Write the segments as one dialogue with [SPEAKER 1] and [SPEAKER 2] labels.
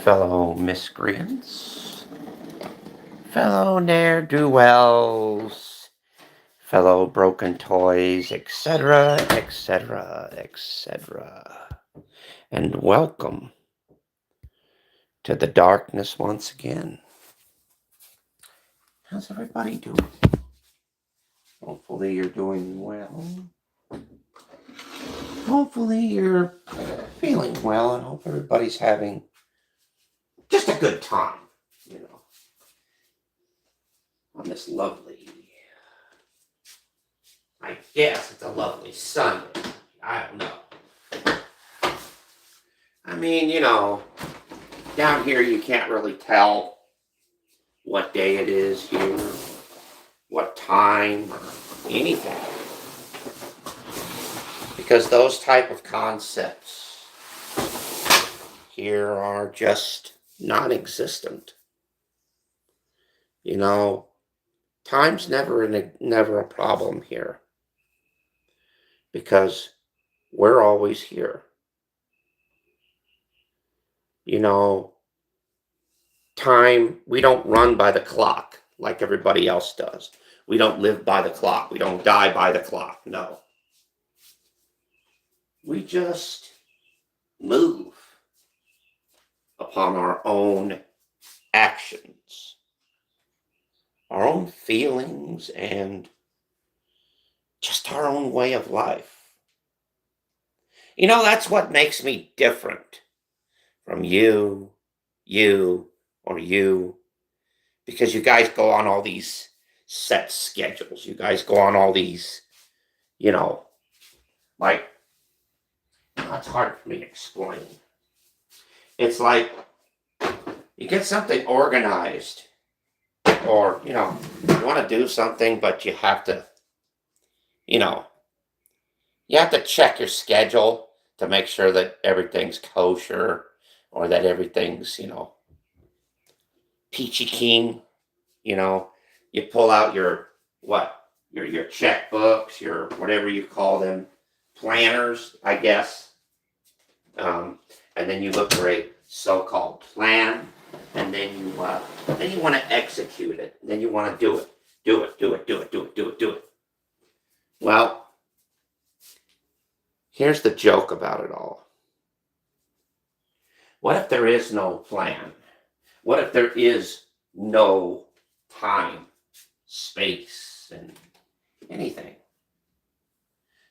[SPEAKER 1] fellow miscreants, fellow ne'er-do-wells, fellow broken toys, etc., etc., etc. And welcome to the darkness once again. How's everybody doing? Hopefully you're doing well. Hopefully you're feeling well, and hope everybody's having just a good time, on this lovely, I guess it's a lovely Sunday. I don't know. I mean, down here you can't really tell what day it is here, what time, or anything. Because those type of concepts here are just non-existent. Time's never a problem here. Because we're always here. Time, we don't run by the clock like everybody else does. We don't live by the clock. We don't die by the clock. No. We just move upon our own actions, our own feelings, and just our own way of life. That's what makes me different from you, or you, because you guys go on all these set schedules. You guys go on all these, like, it's hard for me to explain. It's like you get something organized, or, you want to do something, but you have to, check your schedule to make sure that everything's kosher, or that everything's, peachy keen. You pull out your checkbooks, your whatever you call them, planners, I guess. And then you look for a so-called plan, and then you want to execute it. And then you want to do it. Well, here's the joke about it all. What if there is no plan? What if there is no time, space, and anything?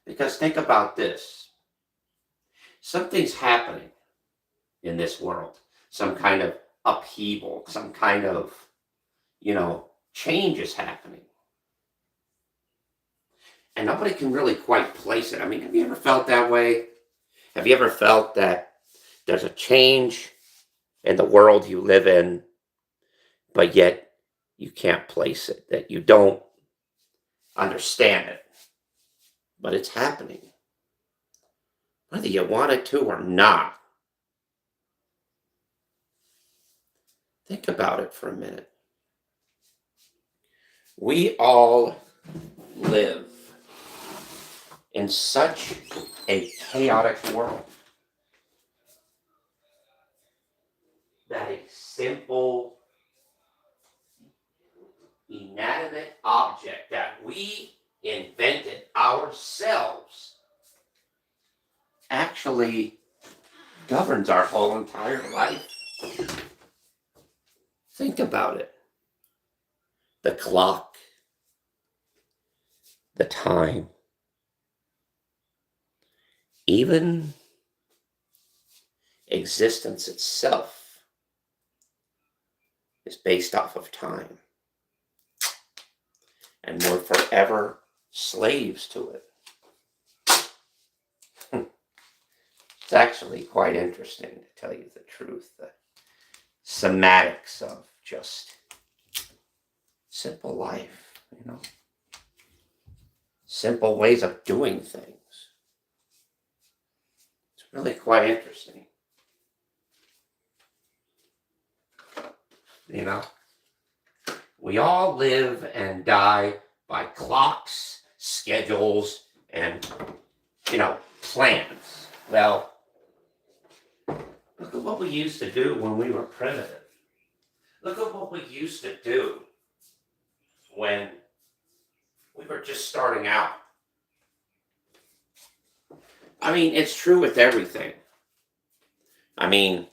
[SPEAKER 1] Because think about this. Something's happening in this world. Some kind of upheaval, some kind of, change is happening. And nobody can really quite place it. I mean, have you ever felt that way? Have you ever felt that there's a change in the world you live in, but yet you can't place it, that you don't understand it, but it's happening, whether you want it to or not? Think about it for a minute. We all live in such a chaotic world that a simple, inanimate object that we invented ourselves actually governs our whole entire life. Think about it. The clock, the time, even existence itself is based off of time. And we're forever slaves to it. It's actually quite interesting, to tell you the truth. The semantics of just simple life, simple ways of doing things. It's really quite interesting. We all live and die by clocks, schedules, and, plans. Well, Look at what we used to do when we were primitive. Look at what we used to do when we were just starting out. I mean, it's true with everything. I mean,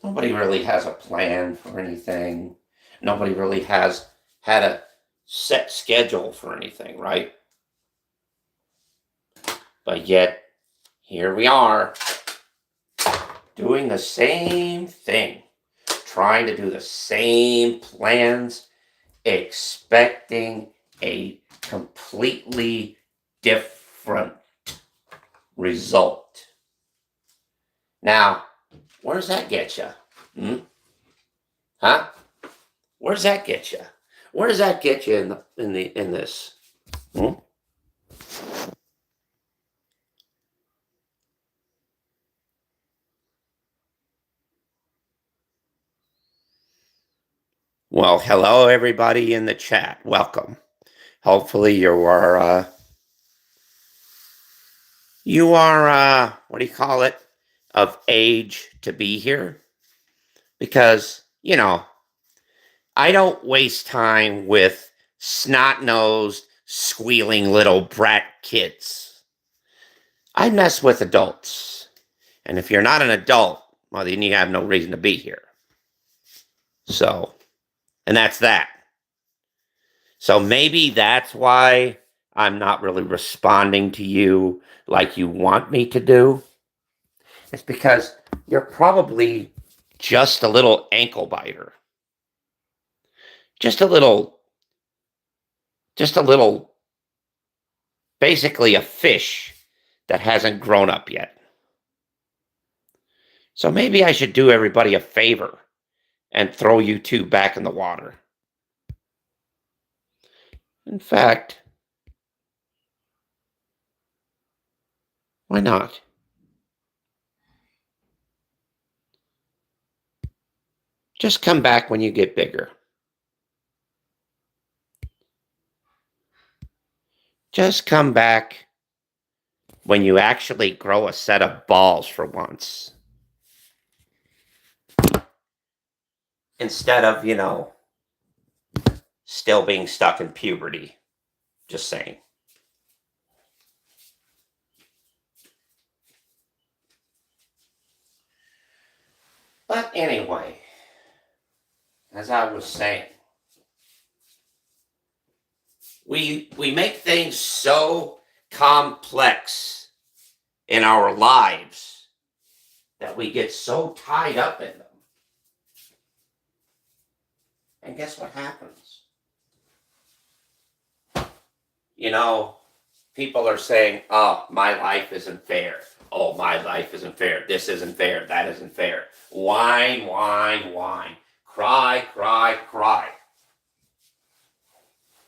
[SPEAKER 1] nobody really has a plan for anything. Nobody really has had a set schedule for anything, right? But yet, here we are, doing the same thing, trying to do the same plans, expecting a completely different result. Now, where does that get you? Huh? Where does that get you? Where does that get you in this? Hmm? Well, hello everybody in the chat. Welcome. Hopefully you are what do you call it? Of age to be here because, I don't waste time with snot-nosed, squealing little brat kids. I mess with adults. And if you're not an adult, well, then you have no reason to be here. So, and that's that. So maybe that's why I'm not really responding to you like you want me to do. It's because you're probably just a little ankle biter. Just a little, basically a fish that hasn't grown up yet. So maybe I should do everybody a favor and throw you two back in the water. In fact, why not? Just come back when you get bigger. Just come back when you actually grow a set of balls for once. Instead of, still being stuck in puberty. Just saying. But anyway, as I was saying, we make things so complex in our lives that we get so tied up in them. And guess what happens? People are saying, oh, my life isn't fair. Oh, my life isn't fair. This isn't fair. That isn't fair. Whine, whine, whine. Cry, cry, cry.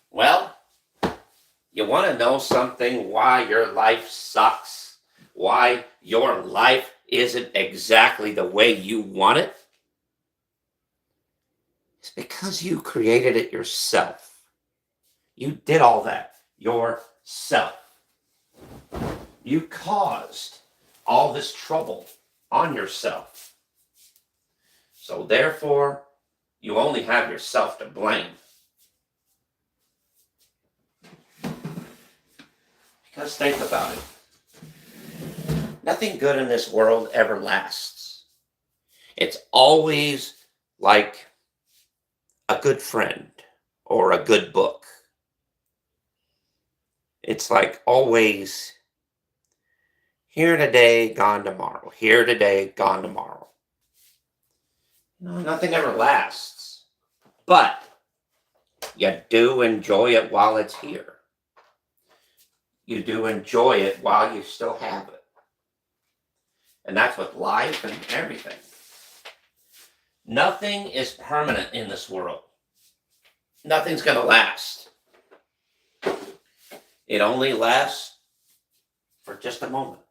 [SPEAKER 1] Well, you want to know something why your life sucks? Why your life isn't exactly the way you want it? It's because you created it yourself. You did all that yourself. You caused all this trouble on yourself. So therefore, you only have yourself to blame. Because think about it. Nothing good in this world ever lasts. It's always like a good friend or a good book. It's like always here today, gone tomorrow. Here today, gone tomorrow. Nothing ever lasts. But you do enjoy it while it's here. You do enjoy it while you still have it. And that's with life and everything. Nothing is permanent in this world. Nothing's going to last. It only lasts for just a moment.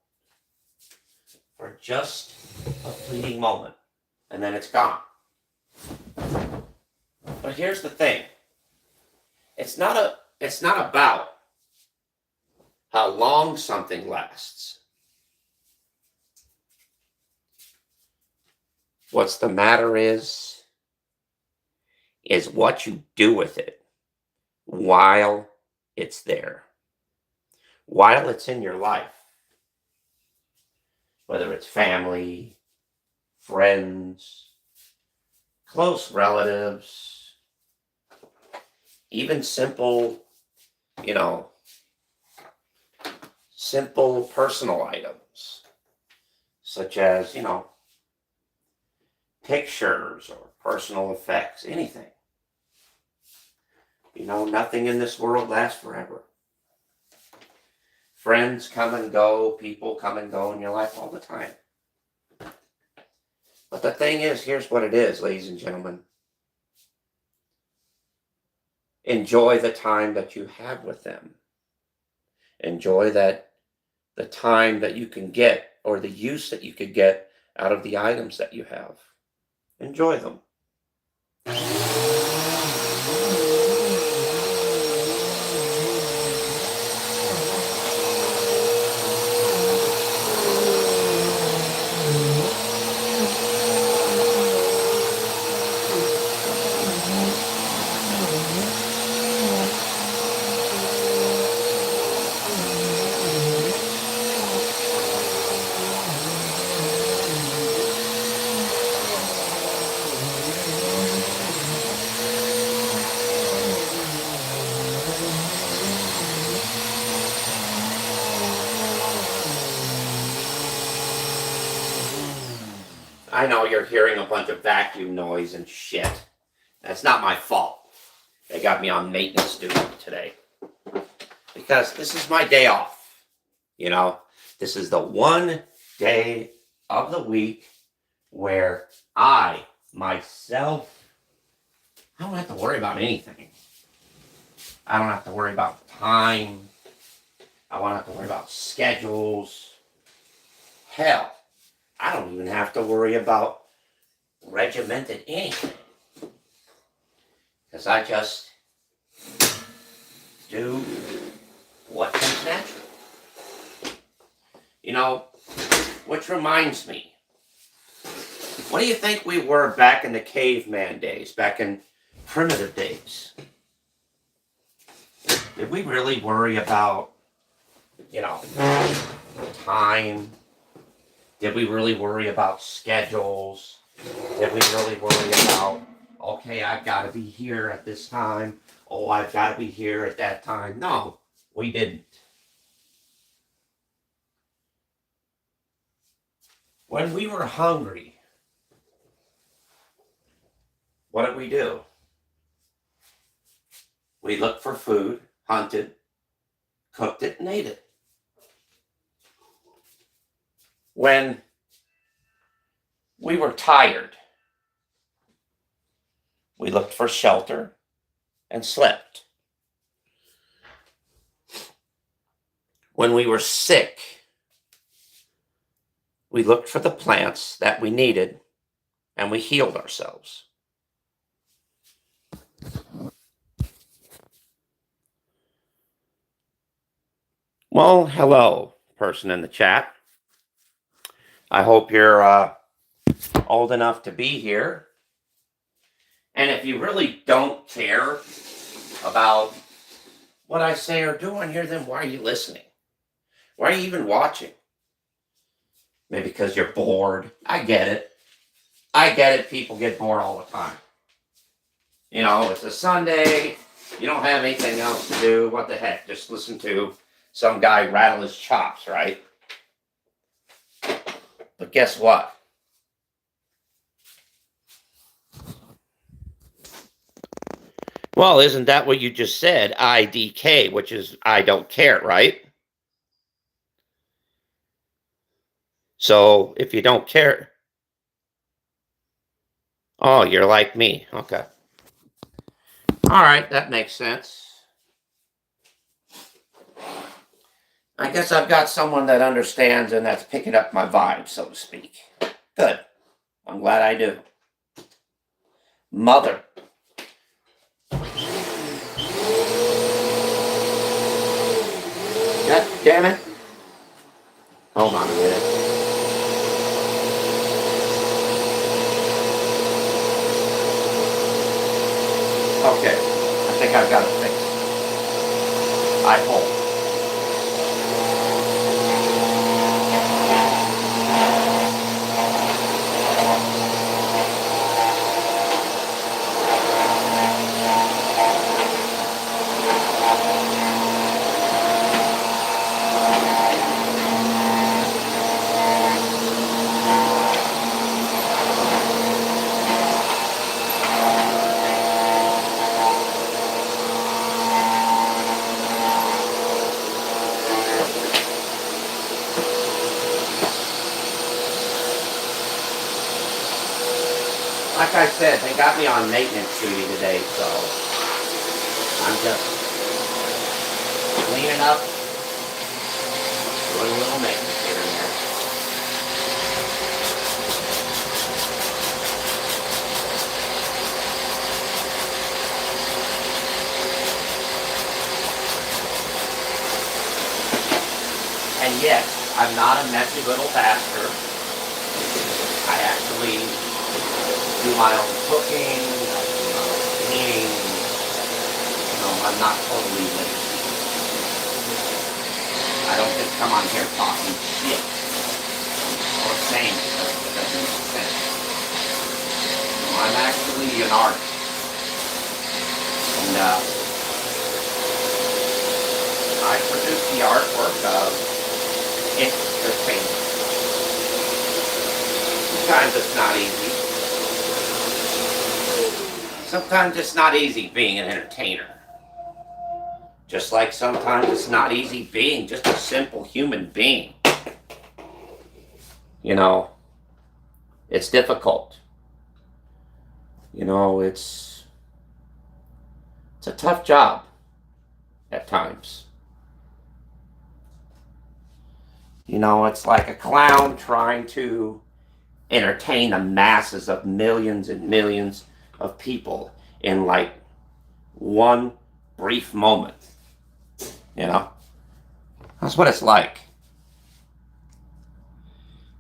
[SPEAKER 1] For just a fleeting moment. And then it's gone. But here's the thing. It's not about how long something lasts. What's the matter is what you do with it while it's there, while it's in your life, whether it's family, friends, close relatives, even simple, you know, simple personal items, such as, pictures or personal effects, anything. Nothing in this world lasts forever. Friends come and go, people come and go in your life all the time. But the thing is, here's what it is, ladies and gentlemen. Enjoy the time that you have with them. Enjoy the time that you can get, or the use that you could get out of the items that you have. Enjoy them. I know you're hearing a bunch of vacuum noise and shit. That's not my fault. They got me on maintenance duty today. Because this is my day off. This is the one day of the week where I, myself, I don't have to worry about anything. I don't have to worry about time. I don't have to worry about schedules. Hell, I don't even have to worry about regimented anything. Because I just do what comes natural. Which reminds me, what do you think we were back in the caveman days, back in primitive days? Did we really worry about, time? Did we really worry about schedules? Did we really worry about, okay, I've got to be here at this time. Oh, I've got to be here at that time. No, we didn't. When we were hungry, what did we do? We looked for food, hunted, cooked it, and ate it. When we were tired, we looked for shelter and slept. When we were sick, we looked for the plants that we needed and we healed ourselves. Well, hello, person in the chat. I hope you're old enough to be here. And if you really don't care about what I say or do on here, then why are you listening? Why are you even watching? Maybe because you're bored. I get it. People get bored all the time. It's a Sunday. You don't have anything else to do. What the heck? Just listen to some guy rattle his chops, right? But guess what? Well, isn't that what you just said? IDK, which is I don't care, right? So if you don't care, oh, you're like me. Okay. All right, that makes sense. I guess I've got someone that understands and that's picking up my vibe, so to speak. Good. I'm glad I do. Mother. God damn it. Hold on a minute. Okay, I think I've got it fixed. I hope. Like I said, they got me on maintenance duty today, so I'm just cleaning up, doing a little maintenance here and there. And yes, I'm not a messy little bastard. I actually do my own cooking, I do my own cleaning. I'm not totally lazy. I don't just come on here talking shit or saying stuff that doesn't make sense. I'm actually an artist. And I produce the artwork of entertainment. Sometimes it's not easy. Sometimes it's not easy being an entertainer. Just like sometimes it's not easy being just a simple human being. It's difficult. It's a tough job at times. It's like a clown trying to entertain the masses of millions and millions of people in like one brief moment. That's what it's like.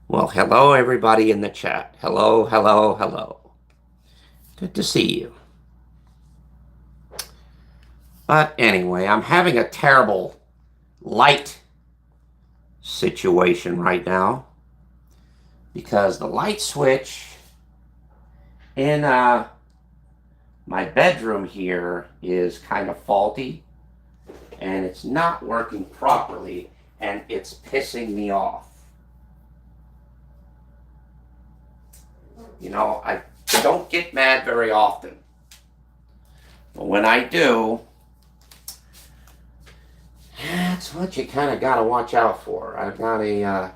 [SPEAKER 1] Well, hello everybody in the chat. Hello, hello, hello. Good to see you. But anyway, I'm having a terrible light situation right now because the light switch in my bedroom here is kind of faulty and it's not working properly and it's pissing me off. I don't get mad very often, but when I do, that's what you kind of got to watch out for. I've got a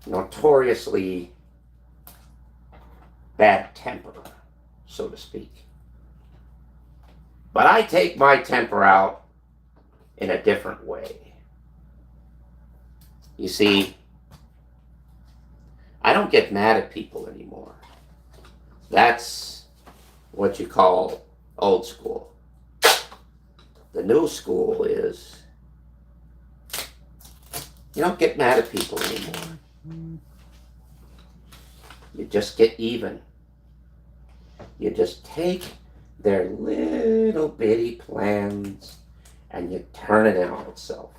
[SPEAKER 1] notoriously bad temper, so to speak. But I take my temper out in a different way. You see, I don't get mad at people anymore. That's what you call old school. The new school is you don't get mad at people anymore. You just get even. You just take their little bitty plans and you turn it on itself.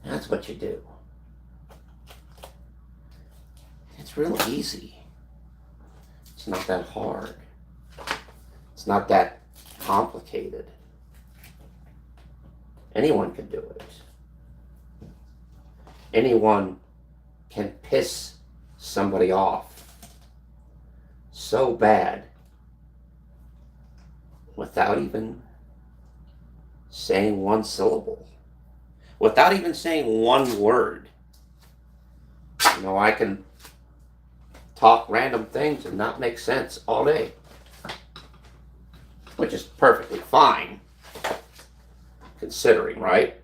[SPEAKER 1] That's what you do. It's real easy. It's not that hard. It's not that complicated. Anyone can do it. Anyone can piss somebody off so bad without even saying one syllable, without even saying one word. I can talk random things and not make sense all day, which is perfectly fine, considering, right?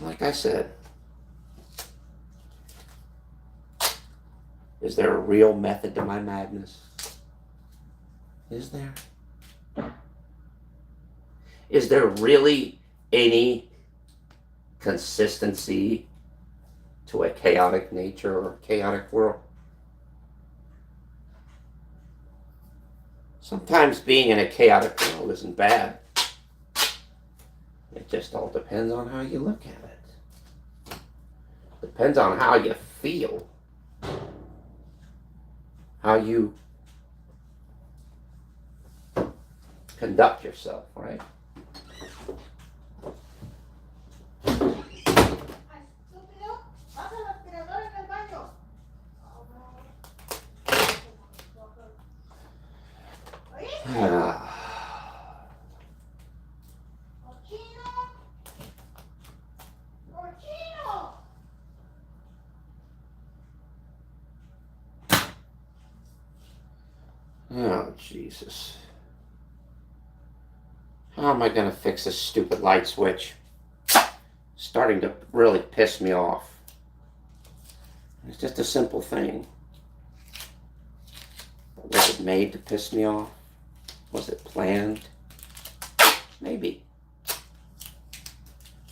[SPEAKER 1] Like I said, is there a real method to my madness? Is there? Is there really any consistency to a chaotic nature or a chaotic world? Sometimes being in a chaotic world isn't bad. It just all depends on how you look at it. Depends on how you feel. How you conduct yourself, right? Oh, Jesus. How am I going to fix this stupid light switch? Starting to really piss me off. It's just a simple thing. But was it made to piss me off? Was it planned? Maybe.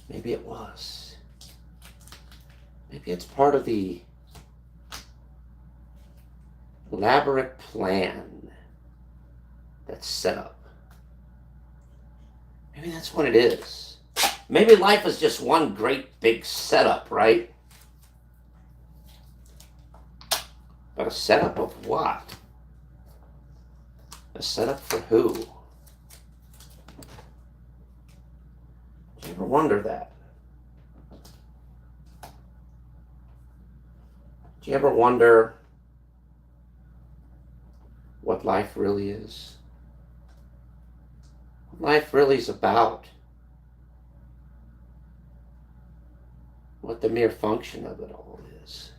[SPEAKER 1] Maybe it was. Maybe it's part of the elaborate plan that's set up. Maybe that's what it is. Maybe life is just one great big setup, right? But a setup of what? A setup for who? Do you ever wonder that? Do you ever wonder what life really is? What life really is about? What the mere function of it all is?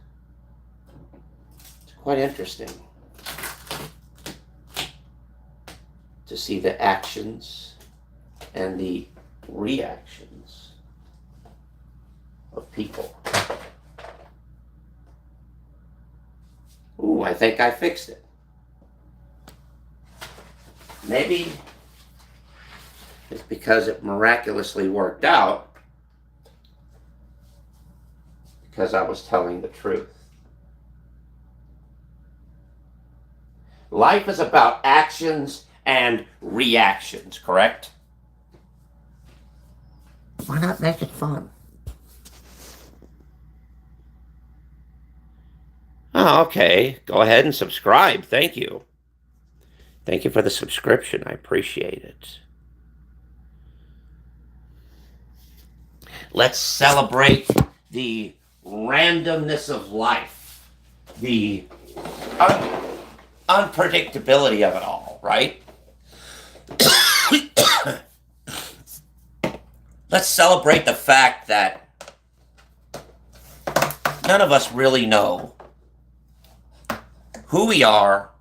[SPEAKER 1] It's quite interesting to see the actions and the reactions of people. Ooh, I think I fixed it. Maybe it's because it miraculously worked out because I was telling the truth. Life is about actions and reactions, correct? Why not make it fun? Oh, okay. Go ahead and subscribe. Thank you. Thank you for the subscription. I appreciate it. Let's celebrate the randomness of life, the unpredictability of it all, right? Let's celebrate the fact that none of us really know who we are,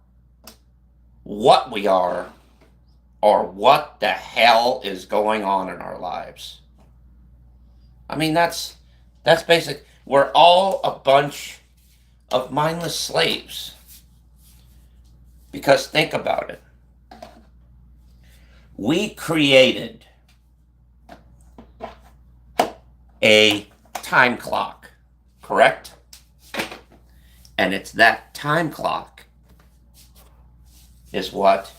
[SPEAKER 1] what we are, or what the hell is going on in our lives. I mean, that's basic. We're all a bunch of mindless slaves. Because think about it. We created a time clock, correct? And it's that time clock is what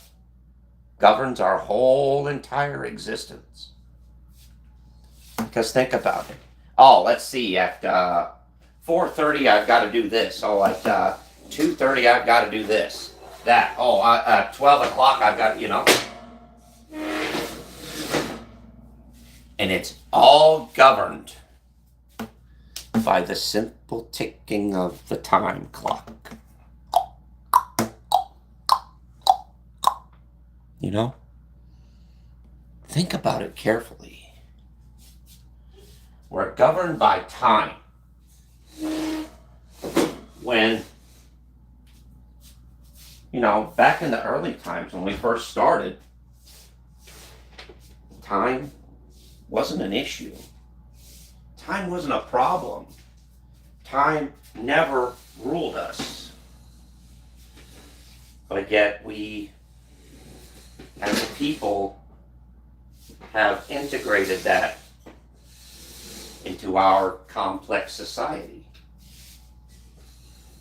[SPEAKER 1] governs our whole entire existence. Because think about it. Oh, let's see, at 4:30 I've got to do this. Oh, at 2:30 I've got to do this. That. Oh, at 12 o'clock I've got, And it's all governed by the simple ticking of the time clock. Think about it carefully. We're governed by time. When, back in the early times when we first started, time wasn't an issue. Time wasn't a problem. Time never ruled us. But yet we, as a people, have integrated that into our complex society.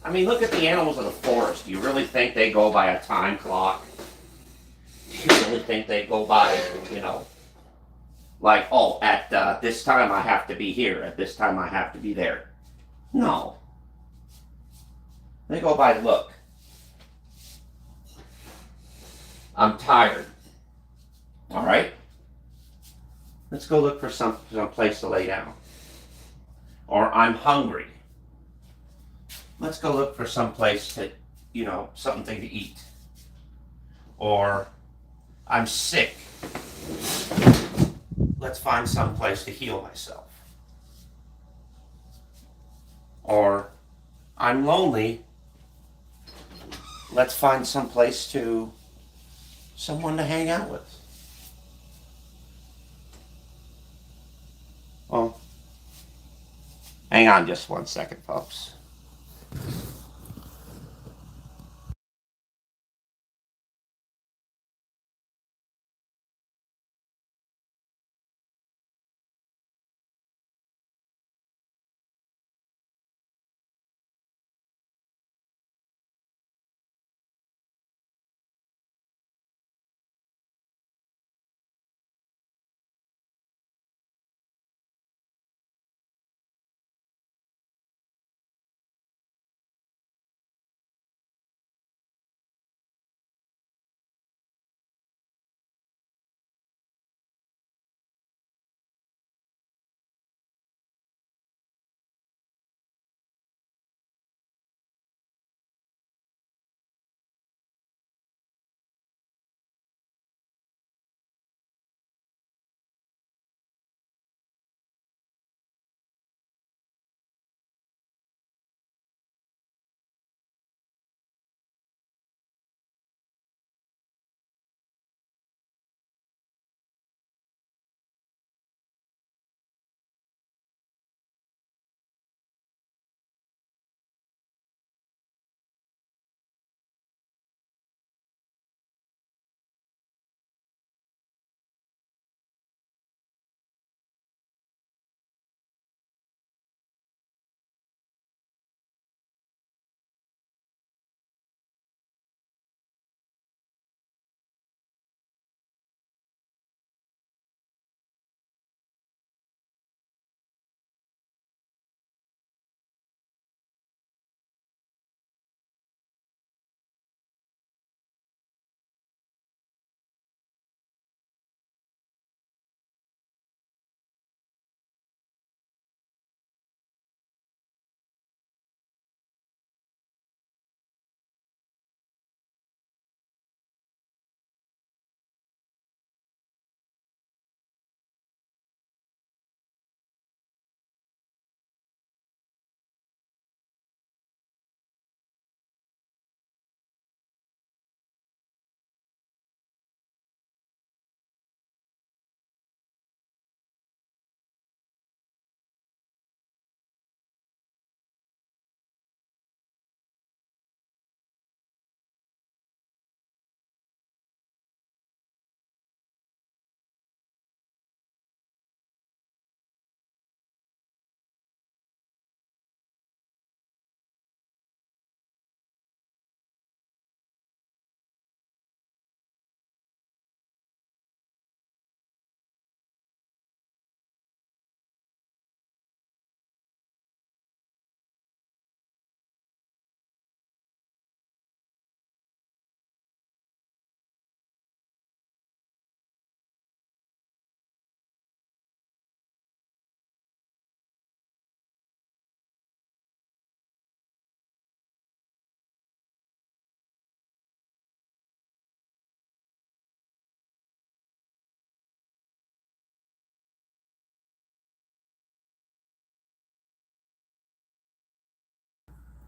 [SPEAKER 1] I mean, look at the animals of the forest. Do you really think they go by a time clock? really think they go by, like, oh, at this time I have to be here, at this time I have to be there. No. They go by, look, I'm tired. All right? Let's go look for some place to lay down. Or I'm hungry. Let's go look for some place to, something to eat. Or I'm sick. Let's find some place to heal myself. Or I'm lonely. Let's find some place someone to hang out with. Well, hang on just 1 second, folks.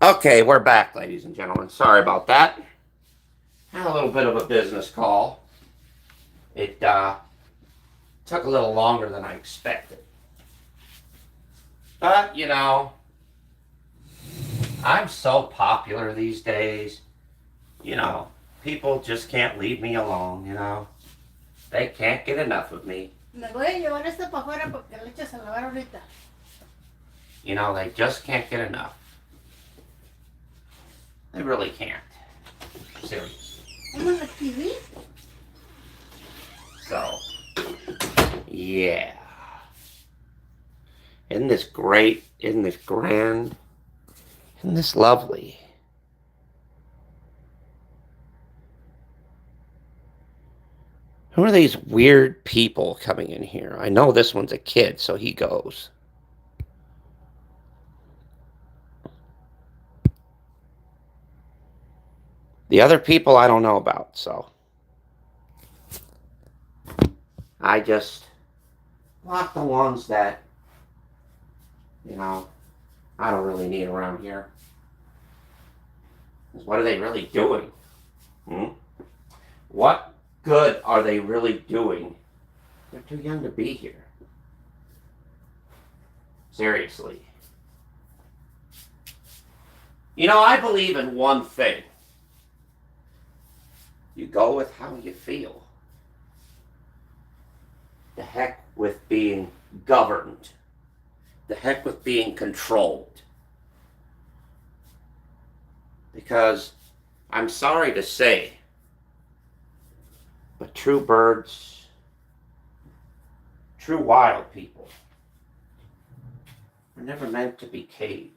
[SPEAKER 1] Okay, we're back, ladies and gentlemen. Sorry about that. Had a little bit of a business call. It took a little longer than I expected. But, I'm so popular these days. People just can't leave me alone. They can't get enough of me.
[SPEAKER 2] Me voy a llevar esta para afuera porque le echas a lavar ahorita.
[SPEAKER 1] They just can't get enough. They really can't. Seriously.
[SPEAKER 2] ¿Cómo la TV?
[SPEAKER 1] So, yeah. Isn't this great? Isn't this grand? Isn't this lovely? Who are these weird people coming in here? I know this one's a kid, so he goes. The other people I don't know about, so I just block the ones that, I don't really need around here. Because what are they really doing? What good are they really doing? They're too young to be here. Seriously. I believe in one thing. You go with how you feel. The heck with being governed. The heck with being controlled. Because I'm sorry to say, but true birds, true wild people, were never meant to be caged.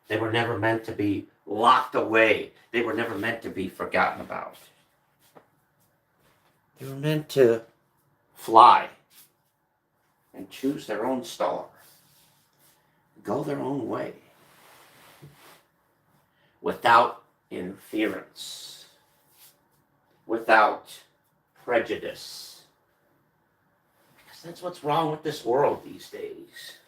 [SPEAKER 1] They were never meant to be locked away. They were never meant to be forgotten about. They were meant to fly and choose their own star, go their own way, without interference, without prejudice. Because that's what's wrong with this world these days.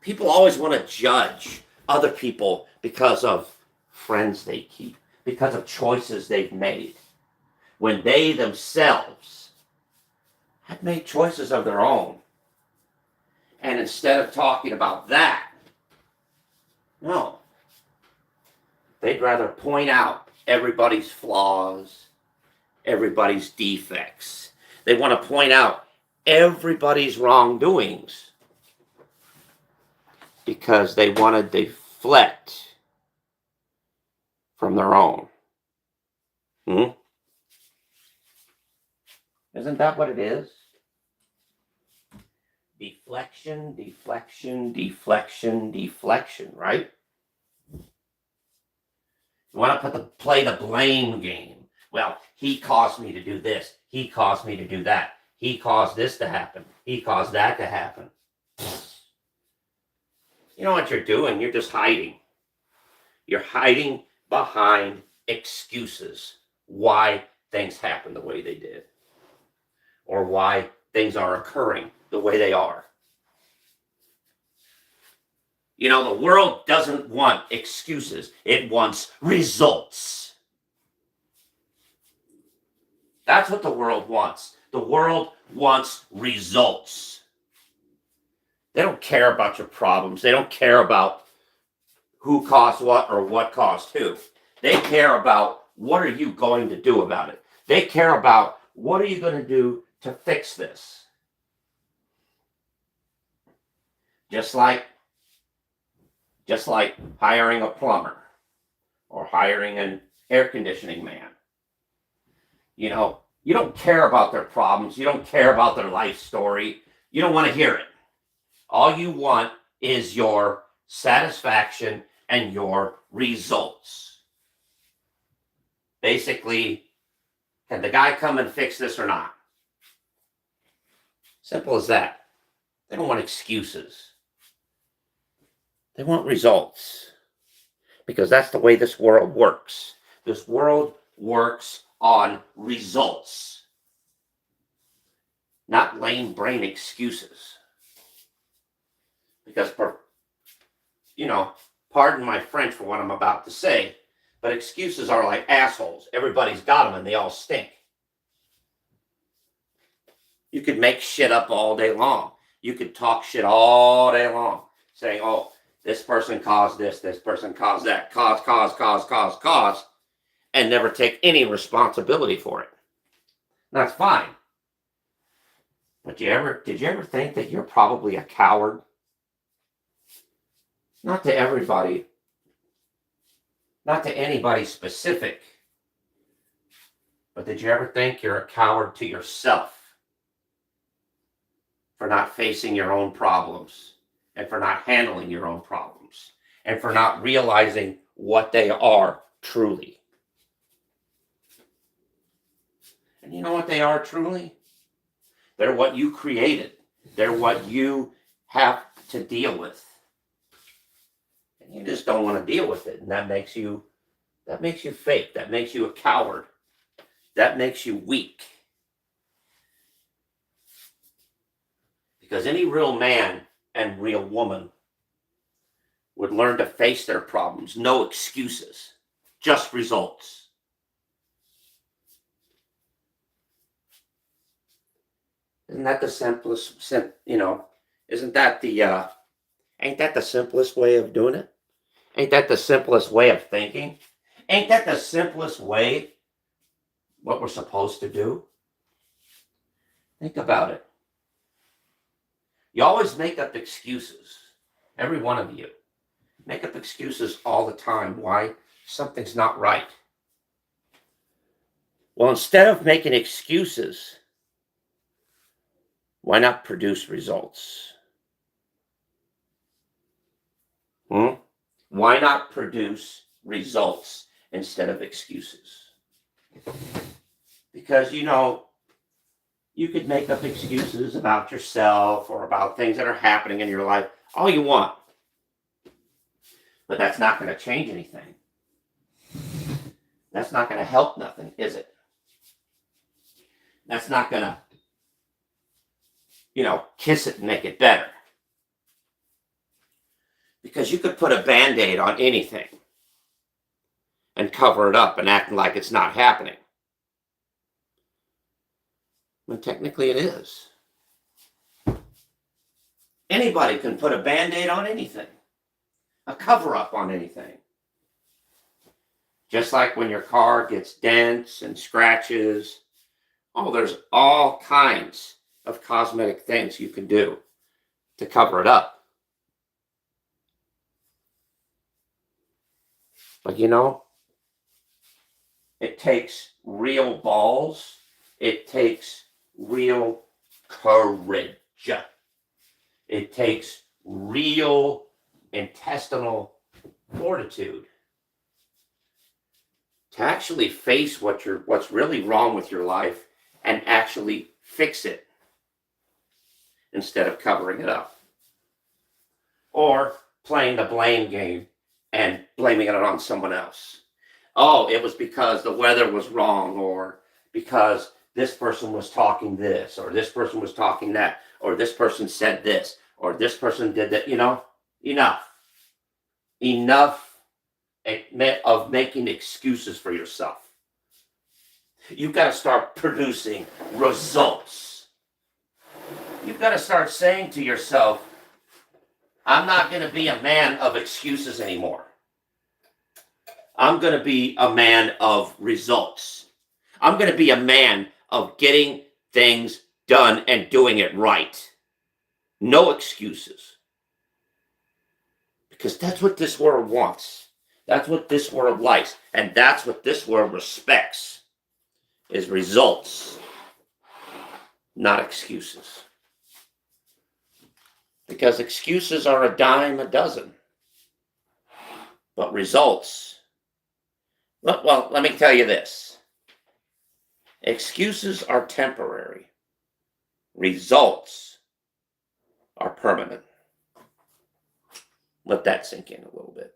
[SPEAKER 1] People always want to judge other people because of friends they keep, because of choices they've made, when they themselves have made choices of their own. And instead of talking about that, no, they'd rather point out everybody's flaws, everybody's defects. They want to point out everybody's wrongdoings because they want to deflect from their own. Isn't that what it is? Deflection, deflection, deflection, deflection, right? You want to play the blame game. Well, he caused me to do this. He caused me to do that. He caused this to happen. He caused that to happen. You know what you're doing? You're just hiding. You're hiding behind excuses why things happen the way they did, or why things are occurring the way they are. The world doesn't want excuses. It wants results. That's what the world wants. The world wants results. They don't care about your problems. They don't care about who caused what or what caused who. They care about what are you going to do about it. They care about what are you going to do to fix this. Just like hiring a plumber or hiring an air conditioning man. You don't care about their problems. You don't care about their life story. You don't want to hear it. All you want is your satisfaction and your results. Basically, can the guy come and fix this or not? Simple as that. They don't want excuses. They want results. Because that's the way this world works. This world works on results, not lame brain excuses. Because, pardon my French for what I'm about to say, but excuses are like assholes. Everybody's got them and they all stink. You could make shit up all day long. You could talk shit all day long, saying, oh, this person caused this person caused that, cause, and never take any responsibility for it. That's fine. But did you ever think that you're probably a coward? Not to everybody. Not to anybody specific. But did you ever think you're a coward to yourself for not facing your own problems and for not handling your own problems and for not realizing what they are truly? And you know what they are truly? They're what you created. They're what you have to deal with. And you just don't want to deal with it. And that makes you fake. That makes you a coward. That makes you weak. Because any real man and real woman would learn to face their problems. No excuses, just results. Isn't that the simplest, isn't that ain't that the simplest way of doing it? Ain't that the simplest way of thinking? Ain't that the simplest way what we're supposed to do? Think about it. You always make up excuses. Every one of you. Make up excuses all the time why something's not right. Well, instead of making excuses, why not produce results? Why not produce results instead of excuses? Because, you could make up excuses about yourself or about things that are happening in your life all you want. But that's not going to change anything. That's not going to help nothing, is it? That's not going to, kiss it and make it better. Because you could put a Band-Aid on anything and cover it up and act like it's not happening. When technically it is. Anybody can put a Band-Aid on anything. A cover-up on anything. Just like when your car gets dents and scratches. There's all kinds of cosmetic things you can do to cover it up. But it takes real balls. It takes real courage. It takes real intestinal fortitude to actually face what's really wrong with your life and actually fix it instead of covering it up or playing the blame game and blaming it on someone else. Oh, it was because the weather was wrong, or because this person was talking this, or this person was talking that, or this person said this, or this person did that. Enough of making excuses for yourself. You've got to start producing results. You've got to start saying to yourself, I'm not going to be a man of excuses anymore. I'm going to be a man of results. I'm going to be a man of getting things done and doing it right. No excuses. Because that's what this world wants. That's what this world likes. And that's what this world respects. Is results. Not excuses. Because excuses are a dime a dozen. But results. Well, let me tell you this. Excuses are temporary. Results are permanent. Let that sink in a little bit.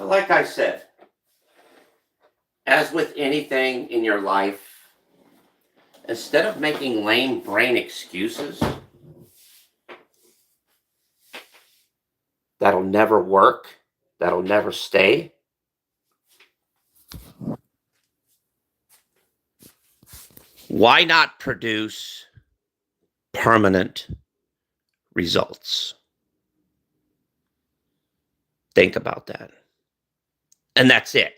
[SPEAKER 1] like I said, as with anything in your life, instead of making lame brain excuses that'll never work, that'll never stay, why not produce permanent results? Think about that. And that's it.